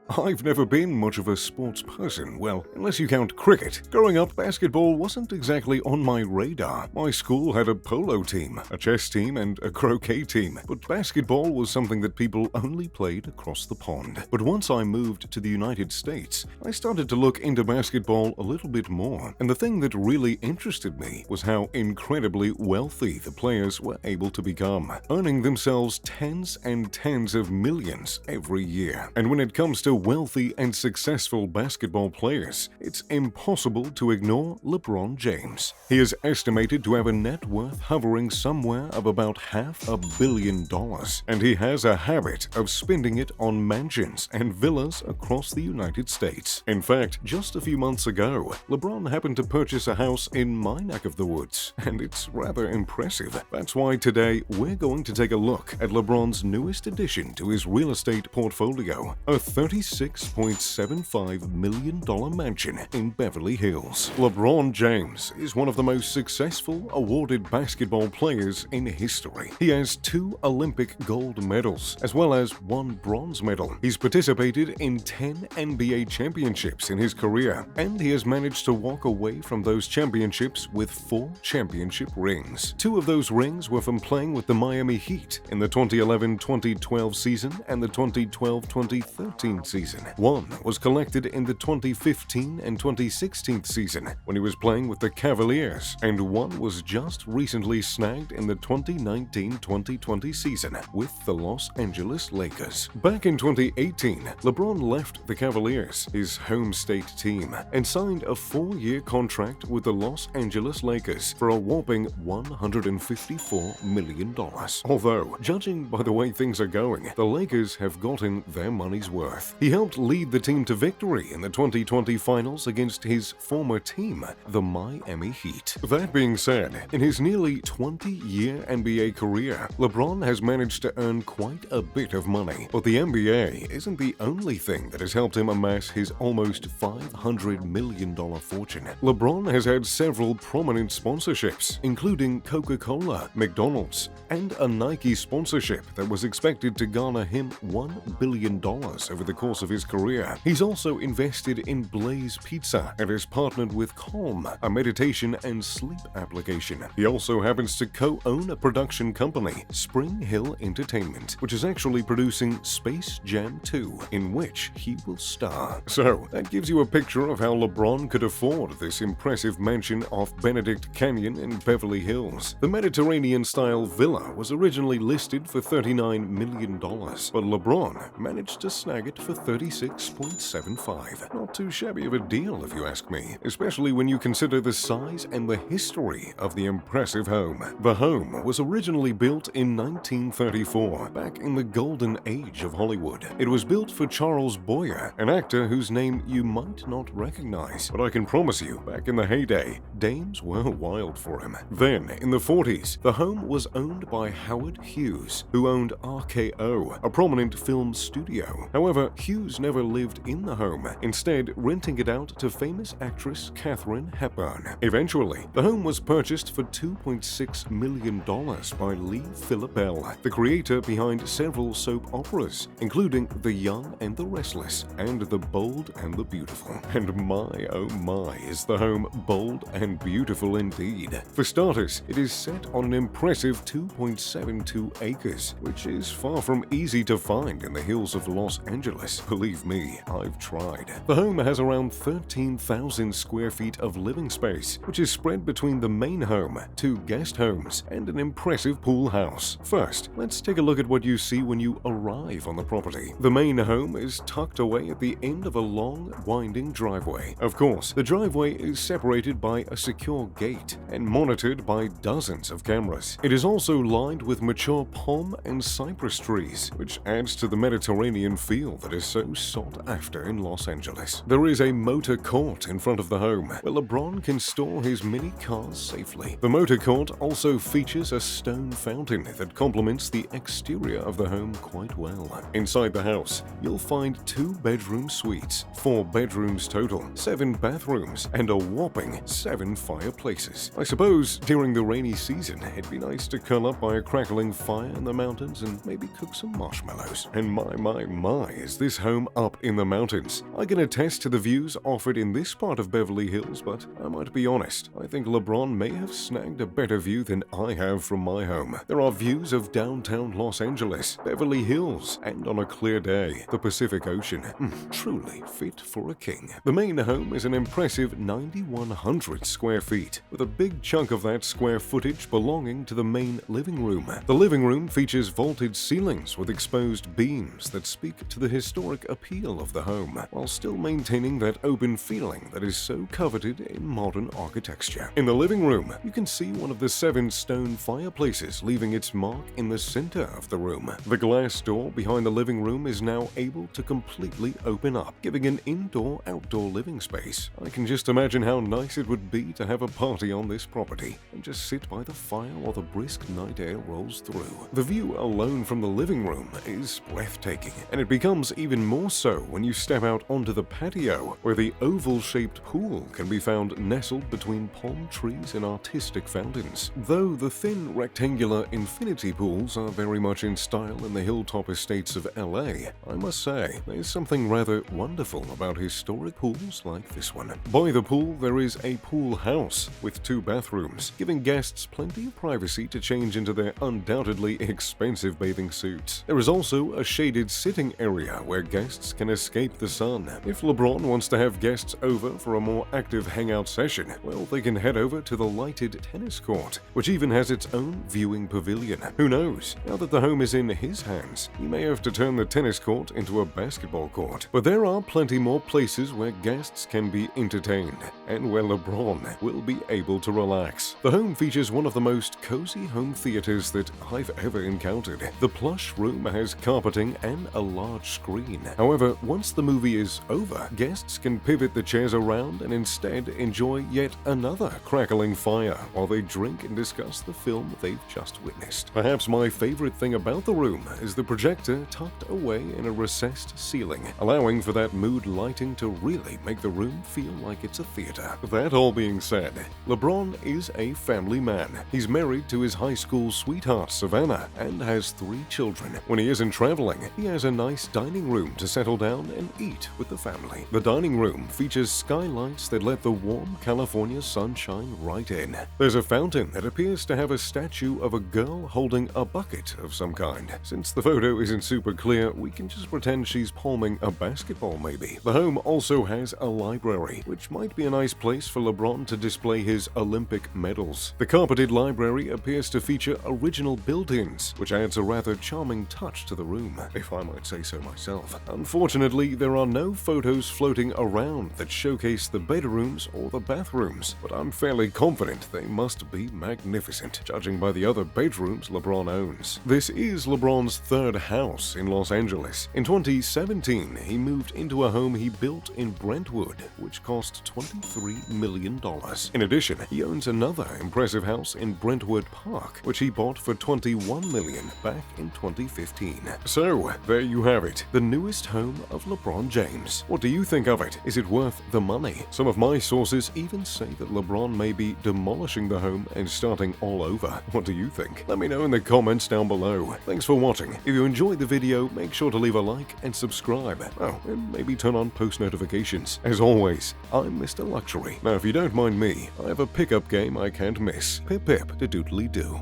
I've never been much of a sports person, well, unless you count cricket. Growing up, basketball wasn't exactly on my radar. My school had a polo team, a chess team, and a croquet team, but basketball was something that people only played across the pond. But once I moved to the United States, I started to look into basketball a little bit more, and the thing that really interested me was how incredibly wealthy the players were able to become, earning themselves tens and tens of millions every year. And when it comes to wealthy and successful basketball players, it's impossible to ignore LeBron James. He is estimated to have a net worth hovering somewhere of about $500 million, and he has a habit of spending it on mansions and villas across the United States. In fact, just a few months ago, LeBron happened to purchase a house in my neck of the woods, and it's rather impressive. That's why today we're going to take a look at LeBron's newest addition to his real estate portfolio, a $36.75 million mansion in Beverly Hills. LeBron James is one of the most successful awarded basketball players in history. He has 2 Olympic gold medals, as well as 1 bronze medal. He's participated in 10 NBA championships in his career, and he has managed to walk away from those championships with 4 championship rings. 2 of those rings were from playing with the Miami Heat in the 2011-2012 season and the 2012-2013 season. 1 was collected in the 2015 and 2016 season when he was playing with the Cavaliers, and 1 was just recently snagged in the 2019-2020 season with the Los Angeles Lakers. Back in 2018, LeBron left the Cavaliers, his home state team, and signed a 4-year contract with the Los Angeles Lakers for a whopping $154 million. Although, judging by the way things are going, the Lakers have gotten their money's worth. He helped lead the team to victory in the 2020 finals against his former team, the Miami Heat. That being said, in his nearly 20-year NBA career, LeBron has managed to earn quite a bit of money. But the NBA isn't the only thing that has helped him amass his almost $500 million fortune. LeBron has had several prominent sponsorships, including Coca-Cola, McDonald's, and a Nike sponsorship that was expected to garner him $1 billion over the course of his career. He's also invested in Blaze Pizza and has partnered with Calm, a meditation and sleep application. He also happens to co-own a production company, Spring Hill Entertainment, which is actually producing Space Jam 2, in which he will star. So, that gives you a picture of how LeBron could afford this impressive mansion off Benedict Canyon in Beverly Hills. The Mediterranean-style villa was originally listed for $39 million, but LeBron managed to snag it for $36.75. Not too shabby of a deal, if you ask me, especially when you consider the size and the history of the impressive home. The home was originally built in 1934, back in the golden age of Hollywood. It was built for Charles Boyer, an actor whose name you might not recognize, but I can promise you, back in the heyday, dames were wild for him. Then, in the 40s, the home was owned by Howard Hughes, who owned RKO, a prominent film studio. However, Hughes never lived in the home, instead renting it out to famous actress Katharine Hepburn. Eventually, the home was purchased for $2.6 million by Lee Phillip Bell, the creator behind several soap operas, including The Young and the Restless and The Bold and the Beautiful. And my oh my, is the home bold and beautiful indeed. For starters, it is set on an impressive 2.72 acres, which is far from easy to find in the hills of Los Angeles. Believe me, I've tried. The home has around 13,000 square feet of living space, which is spread between the main home, 2 guest homes, and an impressive pool house. First, let's take a look at what you see when you arrive on the property. The main home is tucked away at the end of a long, winding driveway. Of course, the driveway is separated by a secure gate and monitored by dozens of cameras. It is also lined with mature palm and cypress trees, which adds to the Mediterranean feel that is so sought after in Los Angeles. There is a motor court in front of the home, where LeBron can store his mini cars safely. The motor court also features a stone fountain that complements the exterior of the home quite well. Inside the house, you'll find 2 bedroom suites, 4 bedrooms total, 7 bathrooms, and a whopping 7 fireplaces. I suppose during the rainy season, it'd be nice to curl up by a crackling fire in the mountains and maybe cook some marshmallows. And my, is this this home up in the mountains. I can attest to the views offered in this part of Beverly Hills, but I might be honest, I think LeBron may have snagged a better view than I have from my home. There are views of downtown Los Angeles, Beverly Hills, and on a clear day, the Pacific Ocean. Truly fit for a king. The main home is an impressive 9,100 square feet, with a big chunk of that square footage belonging to the main living room. The living room features vaulted ceilings with exposed beams that speak to the historic appeal of the home, while still maintaining that open feeling that is so coveted in modern architecture. In the living room, you can see one of the 7 stone fireplaces leaving its mark in the center of the room. The glass door behind the living room is now able to completely open up, giving an indoor-outdoor living space. I can just imagine how nice it would be to have a party on this property and just sit by the fire while the brisk night air rolls through. The view alone from the living room is breathtaking, and it becomes even more so when you step out onto the patio, where the oval-shaped pool can be found nestled between palm trees and artistic fountains. Though the thin rectangular infinity pools are very much in style in the hilltop estates of LA, I must say there's something rather wonderful about historic pools like this one. By the pool, there is a pool house with 2 bathrooms, giving guests plenty of privacy to change into their undoubtedly expensive bathing suits. There is also a shaded sitting area where guests can escape the sun. If LeBron wants to have guests over for a more active hangout session, well, they can head over to the lighted tennis court, which even has its own viewing pavilion. Who knows? Now that the home is in his hands, he may have to turn the tennis court into a basketball court. But there are plenty more places where guests can be entertained, and where LeBron will be able to relax. The home features one of the most cozy home theaters that I've ever encountered. The plush room has carpeting and a large screen. However, once the movie is over, guests can pivot the chairs around and instead enjoy yet another crackling fire while they drink and discuss the film they've just witnessed. Perhaps my favorite thing about the room is the projector tucked away in a recessed ceiling, allowing for that mood lighting to really make the room feel like it's a theater. That all being said, LeBron is a family man. He's married to his high school sweetheart, Savannah, and has 3 children. When he isn't traveling, he has a nice dining room to settle down and eat with the family. The dining room features skylights that let the warm California sun shine right in. There's a fountain that appears to have a statue of a girl holding a bucket of some kind. Since the photo isn't super clear, we can just pretend she's palming a basketball maybe. The home also has a library, which might be a nice place for LeBron to display his Olympic medals. The carpeted library appears to feature original built-ins, which adds a rather charming touch to the room, if I might say so myself. Unfortunately, there are no photos floating around that showcase the bedrooms or the bathrooms, but I'm fairly confident they must be magnificent, judging by the other bedrooms LeBron owns. This is LeBron's 3rd house in Los Angeles. In 2017, he moved into a home he built in Brentwood, which cost $23 million. In addition, he owns another impressive house in Brentwood Park, which he bought for $21 million back in 2015. So, there you have it, the newest home of LeBron James. What do you think of it? Is it worth the money? Some of my sources even say that LeBron may be demolishing the home and starting all over. What do you think? Let me know in the comments down below. Thanks for watching. If you enjoyed the video, make sure to leave a like and subscribe. Oh, and maybe turn on post notifications. As always, I'm Mr. Luxury. Now, if you don't mind me, I have a pickup game I can't miss. Pip pip to doodly do.